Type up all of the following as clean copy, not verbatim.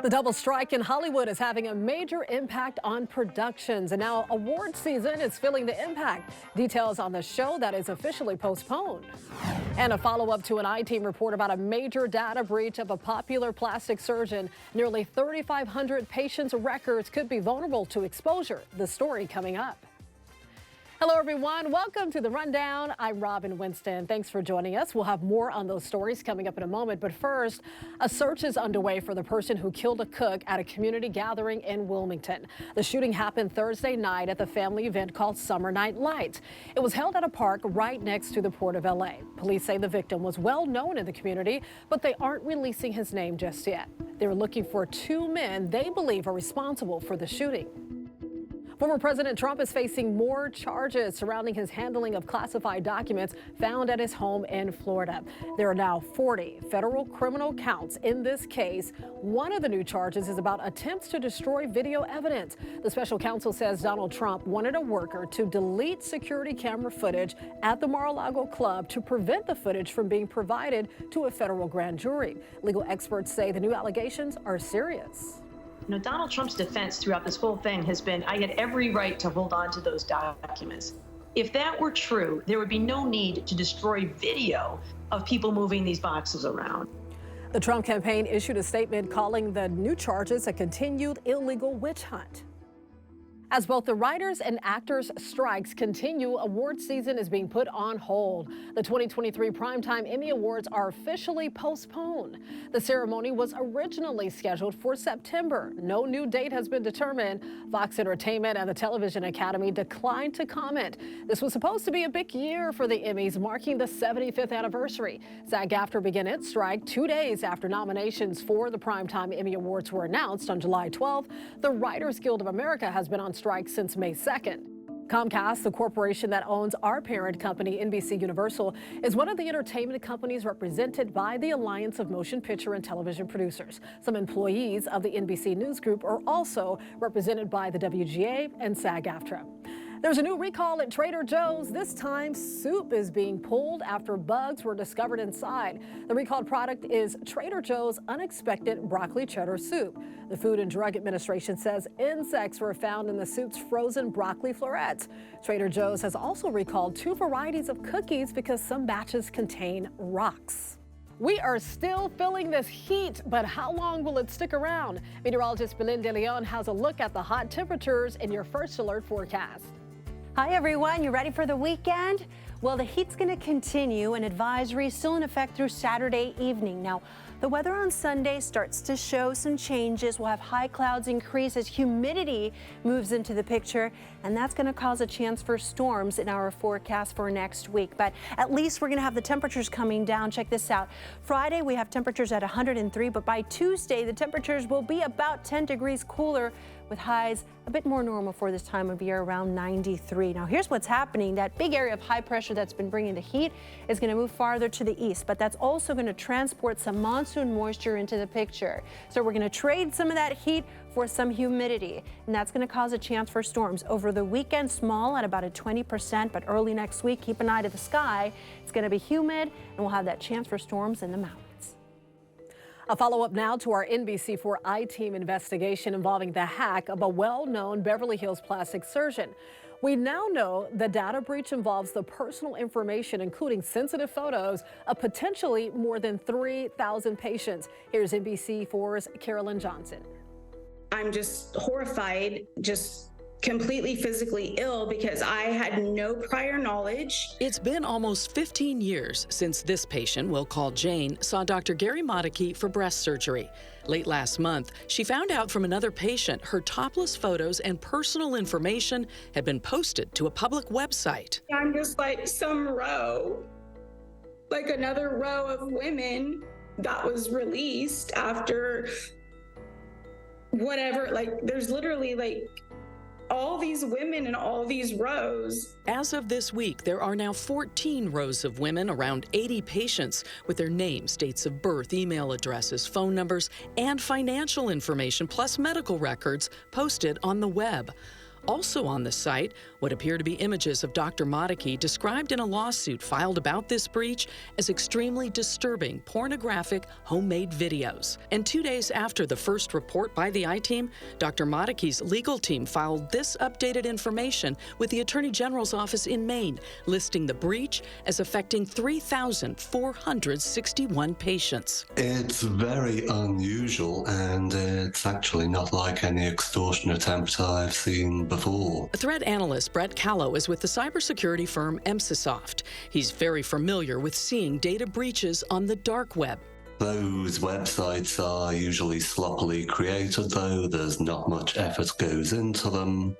The double strike in Hollywood is having a major impact on productions, and now award season is feeling the impact. Details on the show that is officially postponed. And a follow-up to an I-Team report about a major data breach of a popular plastic surgeon. Nearly 3,500 patients' records could be vulnerable to exposure. The story coming up. Hello, everyone. Welcome to The Rundown. I'm Robin Winston. Thanks for joining us. We'll have more on those stories coming up in a moment. But first, a search is underway for the person who killed a cook at a community gathering in Wilmington. The shooting happened Thursday night at the family event called Summer Night Lights. It was held at a park right next to the Port of LA. Police say the victim was well known in the community, but they aren't releasing his name just yet. They're looking for two men they believe are responsible for the shooting. Former President Trump is facing more charges surrounding his handling of classified documents found at his home in Florida. There are now 40 federal criminal counts in this case. One of the new charges is about attempts to destroy video evidence. The special counsel says Donald Trump wanted a worker to delete security camera footage at the Mar-a-Lago club to prevent the footage from being provided to a federal grand jury. Legal experts say the new allegations are serious. Donald Trump's defense throughout this whole thing has been, I had every right to hold on to those documents. If that were true, there would be no need to destroy video of people moving these boxes around. The Trump campaign issued a statement calling the new charges a continued illegal witch hunt. As both the writers and actors' strikes continue, award season is being put on hold. The 2023 Primetime Emmy Awards are officially postponed. The ceremony was originally scheduled for September. No new date has been determined. Fox Entertainment and the Television Academy declined to comment. This was supposed to be a big year for the Emmys, marking the 75th anniversary. SAG-AFTRA began its strike 2 days after nominations for the Primetime Emmy Awards were announced on July 12th. The Writers Guild of America has been on strike since May 2nd. Comcast, the corporation that owns our parent company, NBC Universal, is one of the entertainment companies represented by the Alliance of Motion Picture and Television Producers. Some employees of the NBC News Group are also represented by the WGA and SAG-AFTRA. There's a new recall at Trader Joe's. This time, soup is being pulled after bugs were discovered inside. The recalled product is Trader Joe's Unexpected Broccoli Cheddar Soup. The Food and Drug Administration says insects were found in the soup's frozen broccoli florets. Trader Joe's has also recalled 2 varieties of cookies because some batches contain rocks. We are still feeling this heat, but how long will it stick around? Meteorologist Belen De Leon has a look at the hot temperatures in your first alert forecast. Hi everyone, you ready for the weekend? Well, the heat's going to continue, and advisory is still in effect through Saturday evening. Now, the weather on Sunday starts to show some changes. We'll have high clouds increase as humidity moves into the picture, and that's going to cause a chance for storms in our forecast for next week. But at least we're going to have the temperatures coming down. Check this out. Friday, we have temperatures at 103, but by Tuesday, the temperatures will be about 10 degrees cooler, with highs a bit more normal for this time of year, around 93. Now, here's what's happening. That big area of high pressure that's been bringing the heat is going to move farther to the east, but that's also going to transport some monsoon moisture into the picture. So we're going to trade some of that heat for some humidity, and that's going to cause a chance for storms. Over the weekend, small at about a 20%, but early next week, keep an eye to the sky. It's going to be humid, and we'll have that chance for storms in the mountains. A follow-up now to our NBC4 I-Team investigation involving the hack of a well-known Beverly Hills plastic surgeon. We now know the data breach involves the personal information, including sensitive photos, of potentially more than 3,000 patients. Here's NBC4's Carolyn Johnson. I'm just horrified, just completely physically ill because I had no prior knowledge. It's been almost 15 years since this patient, we'll call Jane, saw Dr. Gary Modicke for breast surgery. Late last month, she found out from another patient her topless photos and personal information had been posted to a public website. I'm just like some row, like another row of women that was released after whatever, like there's literally like all these women in all these rows. As of this week, there are now 14 rows of women, around 80 patients, with their names, dates of birth, email addresses, phone numbers, and financial information, plus medical records posted on the web. Also on the site, what appear to be images of Dr. Modicki described in a lawsuit filed about this breach as extremely disturbing, pornographic, homemade videos. And 2 days after the first report by the I-Team, Dr. Modicki's legal team filed this updated information with the Attorney General's office in Maine, listing the breach as affecting 3,461 patients. It's very unusual, and it's actually not like any extortion attempt I've seen before. Threat analyst Brett Callow is with the cybersecurity firm Emsisoft. He's very familiar with seeing data breaches on the dark web. Those websites are usually sloppily created, though. There's not much effort goes into them.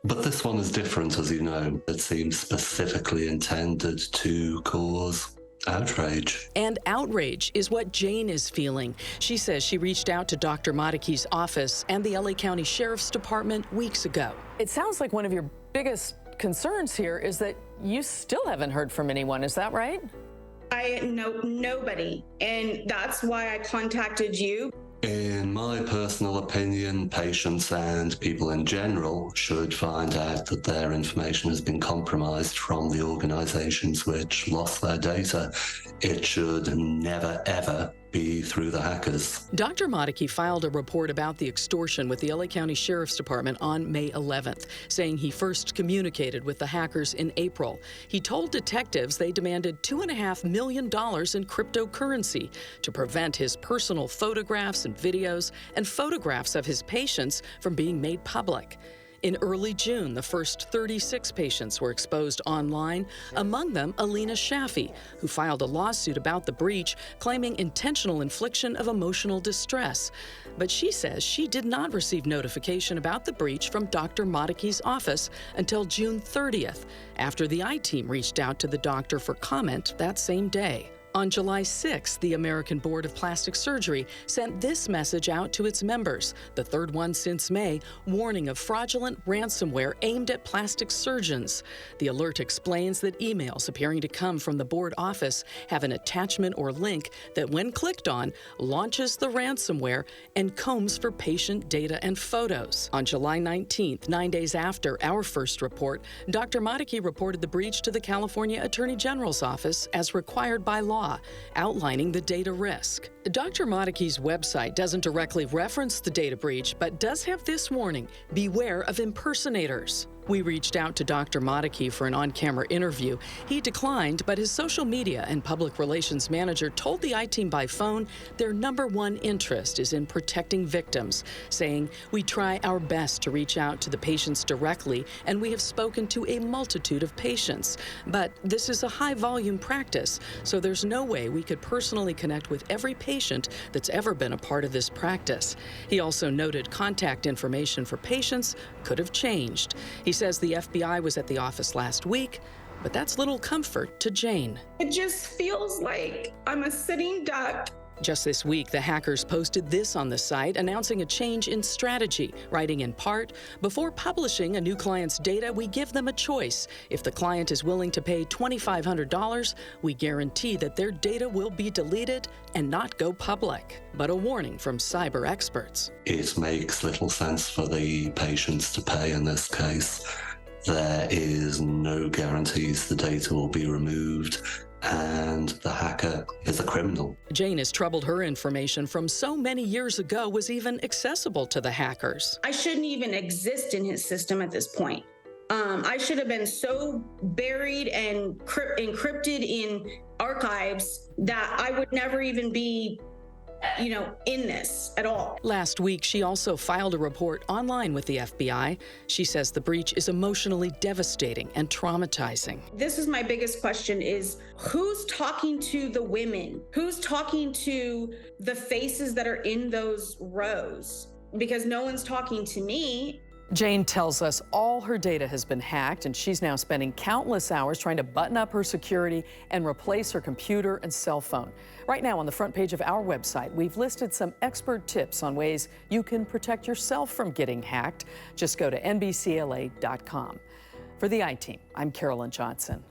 But this one is different, as you know. It seems specifically intended to cause outrage. And outrage is what Jane is feeling. She says she reached out to Dr. Modicki's office and the LA County Sheriff's Department weeks ago. It sounds like one of your biggest concerns here is that you still haven't heard from anyone. Is that right? I know nobody, and that's why I contacted you. In my personal opinion, patients and people in general should find out that their information has been compromised from the organizations which lost their data. It should never, ever be through the hackers. Dr. Modicki filed a report about the extortion with the LA County Sheriff's Department on May 11th, saying he first communicated with the hackers in April. He told detectives they demanded $2.5 million in cryptocurrency to prevent his personal photographs and videos and photographs of his patients from being made public. In early June, the first 36 patients were exposed online, among them Alina Shaffi, who filed a lawsuit about the breach, claiming intentional infliction of emotional distress. But she says she did not receive notification about the breach from Dr. Modicki's office until June 30th, after the I-Team reached out to the doctor for comment that same day. On July 6th, the American Board of Plastic Surgery sent this message out to its members, the third one since May, warning of fraudulent ransomware aimed at plastic surgeons. The alert explains that emails appearing to come from the board office have an attachment or link that, when clicked on, launches the ransomware and combs for patient data and photos. On July 19th, 9 days after our first report, Dr. Modicki reported the breach to the California Attorney General's office as required by law, outlining the data risk. Dr. Modicki's website doesn't directly reference the data breach, but does have this warning: beware of impersonators. We reached out to Dr. Modicki for an on-camera interview. He declined, but his social media and public relations manager told the I-Team by phone their #1 interest is in protecting victims, saying, "We try our best to reach out to the patients directly, and we have spoken to a multitude of patients. But this is a high-volume practice, so there's no way we could personally connect with every patient that's ever been a part of this practice." He also noted contact information for patients could have changed. He says the FBI was at the office last week, but that's little comfort to Jane. It just feels like I'm a sitting duck. Just this week, the hackers posted this on the site, announcing a change in strategy, writing in part, "Before publishing a new client's data, we give them a choice. If the client is willing to pay $2,500, we guarantee that their data will be deleted and not go public." But a warning from cyber experts. It makes little sense for the patients to pay in this case. There is no guarantees the data will be removed, and the hacker is a criminal. Jane is troubled her information from so many years ago was even accessible to the hackers. I shouldn't even exist in his system at this point. I should have been so buried and encrypted in archives that I would never even be, in this at all. Last week, she also filed a report online with the FBI. She says the breach is emotionally devastating and traumatizing. This is my biggest question: is who's talking to the women? Who's talking to the faces that are in those rows? Because no one's talking to me. Jane tells us all her data has been hacked, and she's now spending countless hours trying to button up her security and replace her computer and cell phone. Right now, on the front page of our website, we've listed some expert tips on ways you can protect yourself from getting hacked. Just go to NBCLA.com. For the I-Team, I'm Carolyn Johnson.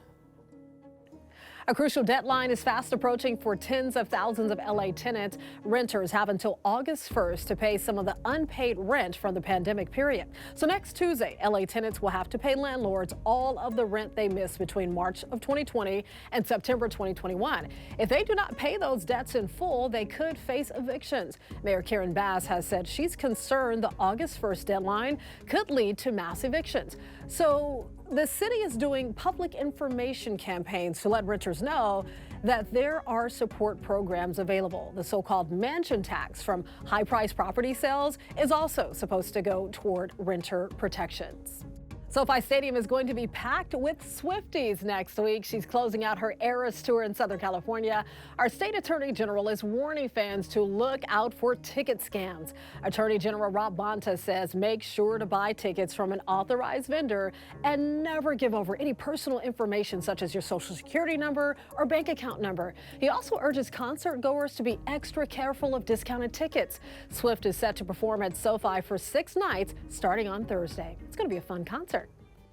A crucial deadline is fast approaching for tens of thousands of LA tenants. Renters have until August 1st to pay some of the unpaid rent from the pandemic period. So next Tuesday, LA tenants will have to pay landlords all of the rent they missed between March of 2020 and September 2021. If they do not pay those debts in full, they could face evictions. Mayor Karen Bass has said she's concerned the August 1st deadline could lead to mass evictions. So the city is doing public information campaigns to let renters know that there are support programs available. The so-called mansion tax from high-priced property sales is also supposed to go toward renter protections. SoFi Stadium is going to be packed with Swifties next week. She's closing out her Eras tour in Southern California. Our state attorney general is warning fans to look out for ticket scams. Attorney General Rob Bonta says make sure to buy tickets from an authorized vendor and never give over any personal information such as your social security number or bank account number. He also urges concert goers to be extra careful of discounted tickets. Swift is set to perform at SoFi for 6 nights starting on Thursday. It's going to be a fun concert.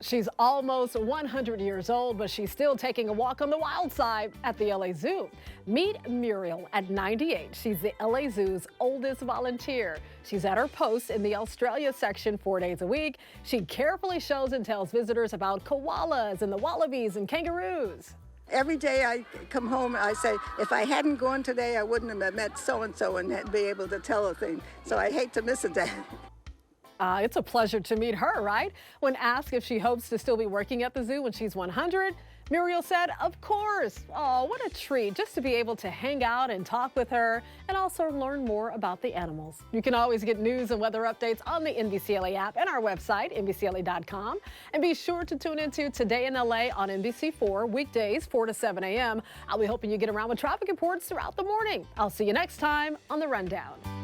She's almost 100 years old, but she's still taking a walk on the wild side at the LA Zoo. Meet Muriel at 98. She's the LA Zoo's oldest volunteer. She's at her post in the Australia section 4 days a week. She carefully shows and tells visitors about koalas and the wallabies and kangaroos. Every day I come home, I say, if I hadn't gone today, I wouldn't have met so-and-so and be able to tell a thing. So I hate to miss a day. It's a pleasure to meet her, right? When asked if she hopes to still be working at the zoo when she's 100, Muriel said, of course. Oh, what a treat just to be able to hang out and talk with her and also learn more about the animals. You can always get news and weather updates on the NBCLA app and our website, NBCLA.com. And be sure to tune into Today in LA on NBC4 weekdays 4 to 7 a.m. I'll be hoping you get around with traffic reports throughout the morning. I'll see you next time on The Rundown.